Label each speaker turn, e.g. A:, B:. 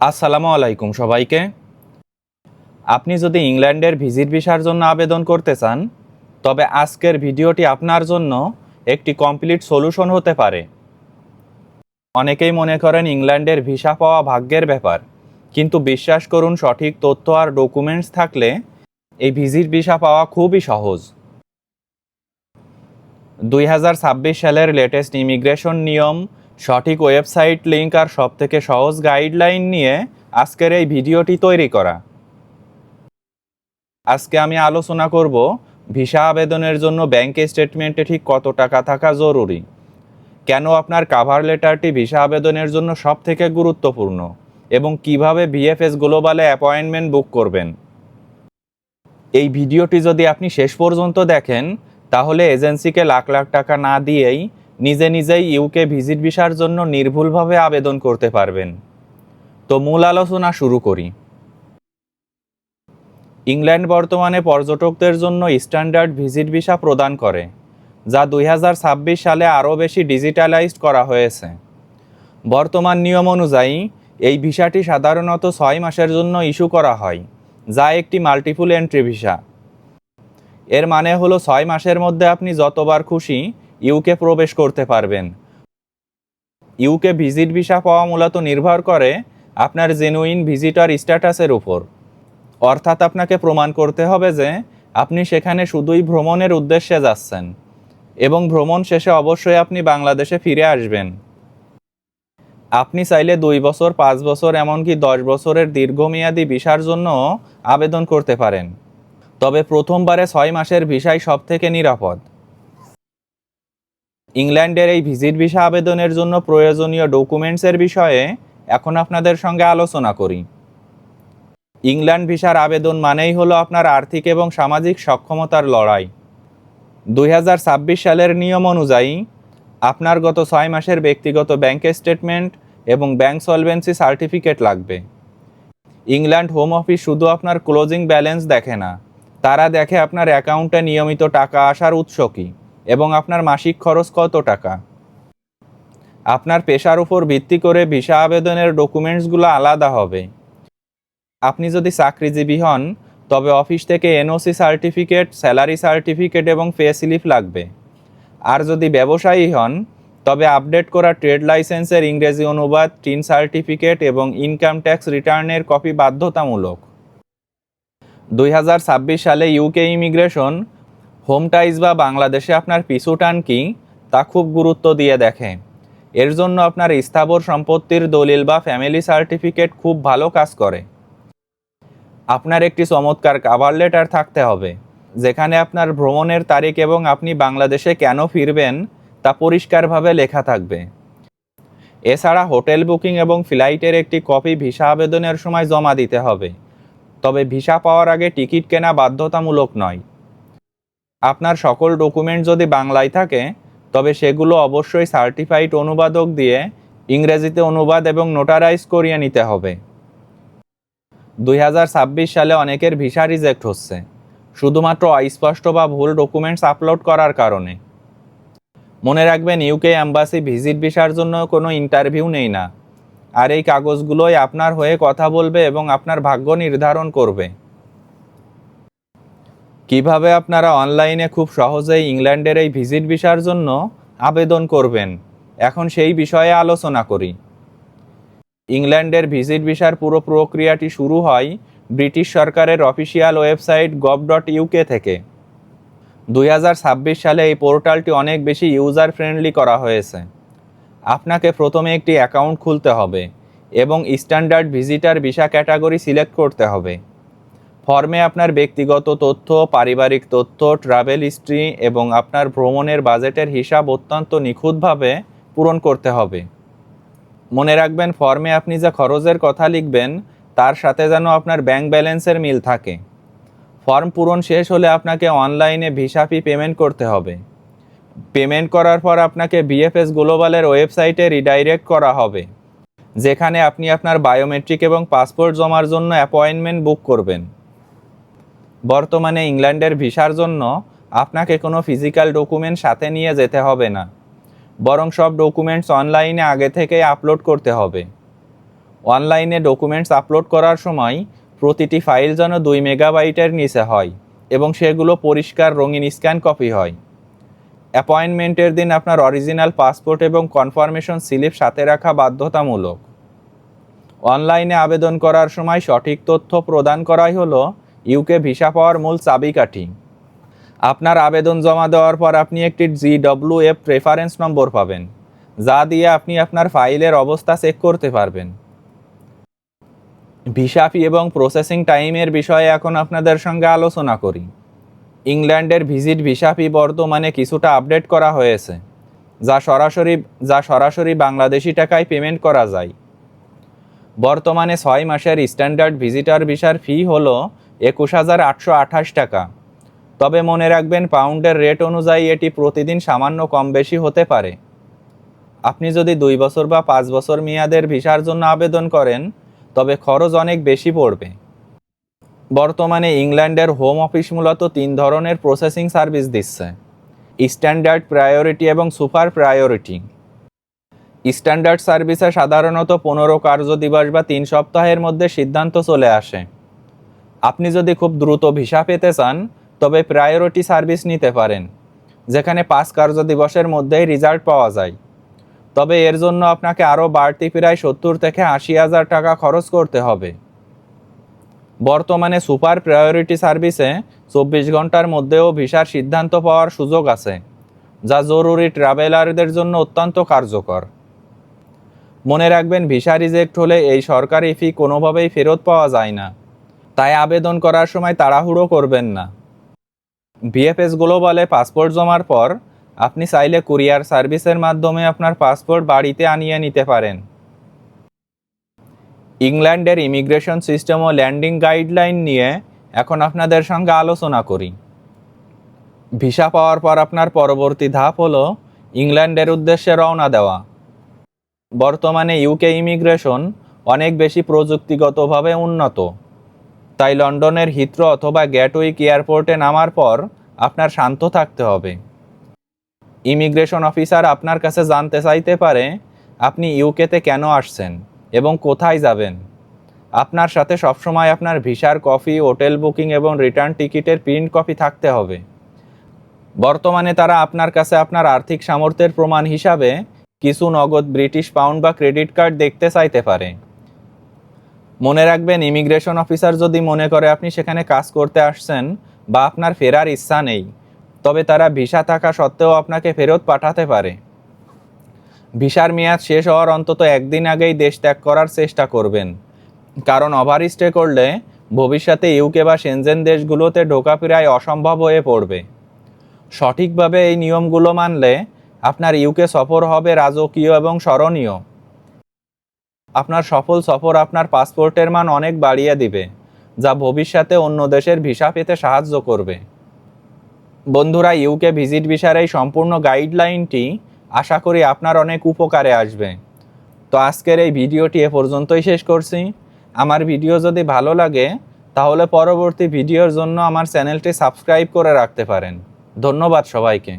A: আসসালামু আলাইকুম সবাইকে। আপনি যদি ইংল্যান্ডের ভিজিট ভিসার জন্য আবেদন করতে চান, তবে আজকের ভিডিওটি আপনার জন্য একটি কমপ্লিট সলিউশন হতে পারে। অনেকেই মনে করেন ইংল্যান্ডের ভিসা পাওয়া ভাগ্যের ব্যাপার, কিন্তু বিশ্বাস করুন, সঠিক তথ্য আর ডকুমেন্টস থাকলে এই ভিজিট ভিসা পাওয়া খুবই সহজ। 2026 সালের লেটেস্ট ইমিগ্রেশন নিয়ম, সঠিক ওয়েবসাইট লিঙ্ক আর সবথেকে সহজ গাইডলাইন নিয়ে আজকের এই ভিডিওটি তৈরি করা। আজকে আমি আলোচনা করব ভিসা আবেদনের জন্য ব্যাংক স্টেটমেন্টে ঠিক কত টাকা থাকা জরুরি, কেন আপনার কভার লেটারটি ভিসা আবেদনের জন্য সবথেকে গুরুত্বপূর্ণ, এবং কিভাবে ভিএফএস গ্লোবালে অ্যাপয়েন্টমেন্ট বুক করবেন। এই ভিডিওটি যদি আপনি শেষ পর্যন্ত দেখেন, তাহলে এজেন্সিকে লাখ লাখ টাকা না দিয়েই নিজেই ইউকে ভিজিট ভিসার জন্য নির্ভুলভাবে আবেদন করতে পারবেন। তো মূল আলোচনা শুরু করি। ইংল্যান্ড বর্তমানে পর্যটকদের জন্য স্ট্যান্ডার্ড ভিজিট ভিসা প্রদান করে, যা 2026 সালে আরও বেশি ডিজিটালাইজড করা হয়েছে। বর্তমান নিয়ম অনুযায়ী এই ভিসাটি সাধারণত 6 মাসের জন্য ইস্যু করা হয়, যা একটি মাল্টিপল এন্ট্রি ভিসা। এর মানে হলো 6 মাসের মধ্যে আপনি যতবার খুশি ইউকে প্রবেশ করতে পারবেন। ইউকে ভিজিট ভিসা পাওয়া মূলত নির্ভর করে আপনার জেনুইন ভিজিটর স্ট্যাটাসের উপর, অর্থাৎ আপনাকে প্রমাণ করতে হবে যে আপনি সেখানে শুধুই ভ্রমণের উদ্দেশ্যে যাচ্ছেন এবং ভ্রমণ শেষে অবশ্যই আপনি বাংলাদেশে ফিরে আসবেন। আপনি চাইলে 2 বছর, 5 বছর, এমনকি 10 বছরের দীর্ঘমেয়াদী ভিসার জন্য আবেদন করতে পারেন, তবে প্রথমবারে 6 মাসের ভিসাই সবথেকে নিরাপদ। ইংল্যান্ডের এই ভিজিট ভিসা আবেদনের জন্য প্রয়োজনীয় ডকুমেন্টসের বিষয়ে এখন আপনাদের সঙ্গে আলোচনা করি। ইংল্যান্ড ভিসার আবেদন মানেই হলো আপনার আর্থিক এবং সামাজিক সক্ষমতার লড়াই। 2026 সালের নিয়ম অনুযায়ী আপনার গত 6 মাসের ব্যক্তিগত ব্যাংক স্টেটমেন্ট এবং ব্যাংক সলভেন্সি সার্টিফিকেট লাগবে। ইংল্যান্ড হোম অফিস শুধু আপনার ক্লোজিং ব্যালেন্স দেখে না, তারা দেখে আপনার অ্যাকাউন্টে নিয়মিত টাকা আসার উৎস কী এবং আপনার মাসিক খরচ কত টাকা। আপনার পেশার উপর ভিত্তি করে ভিসা আবেদনের ডকুমেন্টসগুলো আলাদা হবে। আপনি যদি চাকরিজীবী হন, তবে অফিস থেকে এনওসি সার্টিফিকেট, স্যালারি সার্টিফিকেট এবং পে স্লিপ লাগবে। আর যদি ব্যবসায়ী হন, তবে আপডেট করা ট্রেড লাইসেন্সের ইংরেজি অনুবাদ, টিন সার্টিফিকেট এবং ইনকাম ট্যাক্স রিটার্নের কপি বাধ্যতামূলক। 2026 সালে ইউকে ইমিগ্রেশন হোম টাইজ বা বাংলাদেশে আপনার পিছু টান কি তা খুব গুরুত্ব দিয়ে দেখে। এর জন্য আপনার স্থাবর সম্পত্তির দলিল বা ফ্যামিলি সার্টিফিকেট খুব ভালো কাজ করে। আপনার একটি চমৎকার কভার লেটার থাকতে হবে, যেখানে আপনার ভ্রমণের তারিখ এবং আপনি বাংলাদেশে কেন ফিরবেন তা পরিষ্কারভাবে লেখা থাকবে। এছাড়া হোটেল বুকিং এবং ফ্লাইটের একটি কপি ভিসা আবেদনের সময় জমা দিতে হবে, তবে ভিসা পাওয়ার আগে টিকিট কেনা বাধ্যতামূলক নয়। আপনার সকল ডকুমেন্ট যদি বাংলায় থাকে, তবে সেগুলো অবশ্যই সার্টিফাইড অনুবাদক দিয়ে ইংরেজিতে অনুবাদ এবং নোটারাইজ করিয়ে নিতে হবে। 2026 সালে অনেকের ভিসা রিজেক্ট হচ্ছে শুধুমাত্র অস্পষ্ট বা ভুল ডকুমেন্টস আপলোড করার কারণে। মনে রাখবেন, ইউকে অ্যাম্বাসি ভিজিট ভিসার জন্য কোনো ইন্টারভিউ নেই না, আর এই কাগজগুলোই আপনার হয়ে কথা বলবে এবং আপনার ভাগ্য নির্ধারণ করবে। কিভাবে আপনারা অনলাইনে খুব সহজেই ইংল্যান্ডের এই ভিজিট ভিসার জন্য আবেদন করবেন, এখন সেই বিষয়ে আলোচনা করি। ইংল্যান্ডের ভিজিট ভিসার পুরো প্রক্রিয়াটি শুরু হয় ব্রিটিশ সরকারের অফিসিয়াল ওয়েবসাইট gov.uk থেকে। 2026 সালে এই পোর্টালটি অনেক বেশি ইউজার ফ্রেন্ডলি করা হয়েছে। আপনাকে প্রথমে একটি অ্যাকাউন্ট খুলতে হবে এবং standard visitor visa category select করতে হবে। ফর্মে আপনার ব্যক্তিগত তথ্য, পারিবারিক তথ্য, ট্রাভেল হিস্ট্রি এবং আপনার ভ্রমণের বাজেটের হিসাব অত্যন্ত নিখুঁতভাবে পূরণ করতে হবে। মনে রাখবেন, ফর্মে আপনি যা খরচের কথা লিখবেন তার সাথে যেন আপনার ব্যাংক ব্যালেন্সের মিল থাকে। ফর্ম পূরণ শেষ হলে আপনাকে অনলাইনে ভিসা ফি পেমেন্ট করতে হবে। পেমেন্ট করার পর আপনাকে ভিএফএস গ্লোবালের ওয়েবসাইটে রিডাইরেক্ট করা হবে, যেখানে আপনি আপনার বায়োমেট্রিক এবং পাসপোর্ট জমার জন্য অ্যাপয়েন্টমেন্ট বুক করবেন। বর্তমানে ইংল্যান্ডের ভিসার জন্য আপনাকে কোনো ফিজিক্যাল ডকুমেন্ট সাথে নিয়ে যেতে হবে না, বরং সব ডকুমেন্টস অনলাইনে আগে থেকেই আপলোড করতে হবে। অনলাইনে ডকুমেন্টস আপলোড করার সময় প্রতিটি ফাইল যেন 2 মেগাবাইটের নিচে হয় এবং সেগুলো পরিষ্কার রঙিন স্ক্যান কপি হয়। অ্যাপয়েন্টমেন্টের দিন আপনার অরিজিনাল পাসপোর্ট এবং কনফার্মেশন স্লিপ সাথে রাখা বাধ্যতামূলক। অনলাইনে আবেদন করার সময় সঠিক তথ্য প্রদান করাই হলো ইউকে ভিসা পাওয়ার মূল চাবিকাঠি। আপনার আবেদন জমা দেওয়ার পর আপনি একটি GWF রেফারেন্স নম্বর পাবেন, যা দিয়ে আপনি আপনার ফাইলের অবস্থা চেক করতে পারবেন। ভিসা ফি এবং প্রসেসিং টাইমের বিষয়ে এখন আপনাদের সঙ্গে আলোচনা করি। ইংল্যান্ডের ভিজিট ভিসা ফি বর্তমানে কিছুটা আপডেট করা হয়েছে, যা সরাসরি বাংলাদেশি টাকায় পেমেন্ট করা যায়। বর্তমানে 6 মাসের স্ট্যান্ডার্ড ভিজিটর ভিসার ফি হল 21,828 টাকা। তবে মনে রাখবেন, পাউন্ডের রেট অনুযায়ী এটি প্রতিদিন সামান্য কম বেশি হতে পারে। আপনি যদি 2 বছর বা 5 বছর মেয়াদের ভিসার জন্য আবেদন করেন, তবে খরচ অনেক বেশি পড়বে। বর্তমানে ইংল্যান্ডের হোম অফিস মূলত 3 ধরনের প্রসেসিং সার্ভিস দিচ্ছে: স্ট্যান্ডার্ড, প্রায়োরিটি এবং সুপার প্রায়োরিটি। স্ট্যান্ডার্ড সার্ভিসে সাধারণত 15 কার্যদিবস বা 3 সপ্তাহের মধ্যে সিদ্ধান্ত চলে আসে। আপনি যদি খুব দ্রুত ভিসা পেতে চান, তবে প্রায়োরিটি সার্ভিস নিতে পারেন, যেখানে 5 কার্যদিবসের মধ্যেই রেজাল্ট পাওয়া যায়। তবে এর জন্য আপনাকে আরও বাড়তি প্রায় 70 থেকে 80,000 টাকা খরচ করতে হবে। বর্তমানে সুপার প্রায়োরিটি সার্ভিসে 24 ঘন্টার মধ্যেও ভিসার সিদ্ধান্ত পাওয়ার সুযোগ আছে, যা জরুরি ট্রাভেলারদের জন্য অত্যন্ত কার্যকর। মনে রাখবেন, ভিসা রিজেক্ট হলে এই সরকারি ফি কোনোভাবেই ফেরত পাওয়া যায় না, তাই আবেদন করার সময় তাড়াহুড়ো করবেন না। VFS গ্লোবালে পাসপোর্ট জমার পর আপনি চাইলে কুরিয়ার সার্ভিসের মাধ্যমে আপনার পাসপোর্ট বাড়িতে আনিয়ে নিতে পারেন। ইংল্যান্ডের ইমিগ্রেশন সিস্টেম ও ল্যান্ডিং গাইডলাইন নিয়ে এখন আপনাদের সঙ্গে আলোচনা করি। ভিসা পাওয়ার পর আপনার পরবর্তী ধাপ হলো ইংল্যান্ডের উদ্দেশ্যে রওনা দেওয়া। বর্তমানে ইউকে ইমিগ্রেশন অনেক বেশি প্রযুক্তিগতভাবে উন্নত, তাই লন্ডনের হিথ্রো অথবা গ্যাটউইক এয়ারপোর্টে নামার পর আপনার শান্ত থাকতে হবে। ইমিগ্রেশন অফিসার আপনার কাছে জানতে চাইতে পারে আপনি ইউকেতে কেন আসছেন এবং কোথায় যাবেন। আপনার সাথে সবসময় আপনার ভিসার কপি, হোটেল বুকিং এবং রিটার্ন টিকিটের প্রিন্ট কপি থাকতে হবে। বর্তমানে তারা আপনার কাছে আপনার আর্থিক সামর্থ্যের প্রমাণ হিসাবে কিছু নগদ ব্রিটিশ পাউন্ড বা ক্রেডিট কার্ড দেখতে চাইতে পারে। মনে রাখবেন, ইমিগ্রেশন অফিসার যদি মনে করে আপনি সেখানে কাজ করতে আসছেন বা আপনার ফেরার ইচ্ছা নেই, তবে তারা ভিসা থাকা সত্ত্বেও আপনাকে ফেরত পাঠাতে পারে। ভিসার মেয়াদ শেষ হওয়ার অন্তত 1 দিন আগেই দেশ ত্যাগ করার চেষ্টা করবেন, কারণ ওভারস্টে করলে ভবিষ্যতে ইউকে বা সেনজেন দেশগুলোতে ঢোকা প্রায় অসম্ভব হয়ে পড়বে। সঠিকভাবে এই নিয়মগুলো মানলে আপনার ইউকে সফর হবে রাজকীয় এবং স্মরণীয়। আপনার সফল সফর আপনার পাসপোর্টের মান অনেক বাড়িয়ে দিবে, যা ভবিষ্যতে অন্য দেশের ভিসা পেতে সাহায্য করবে। বন্ধুরা, ইউকে ভিজিট ভিসার এই সম্পূর্ণ গাইডলাইনটি আশা করি আপনার অনেক উপকারে আসবে। তো আজকের এই ভিডিওটি এ পর্যন্তই শেষ করছি। আমার ভিডিও যদি ভালো লাগে, তাহলে পরবর্তী ভিডিওর জন্য আমার চ্যানেলটি সাবস্ক্রাইব করে রাখতে পারেন। ধন্যবাদ সবাইকে।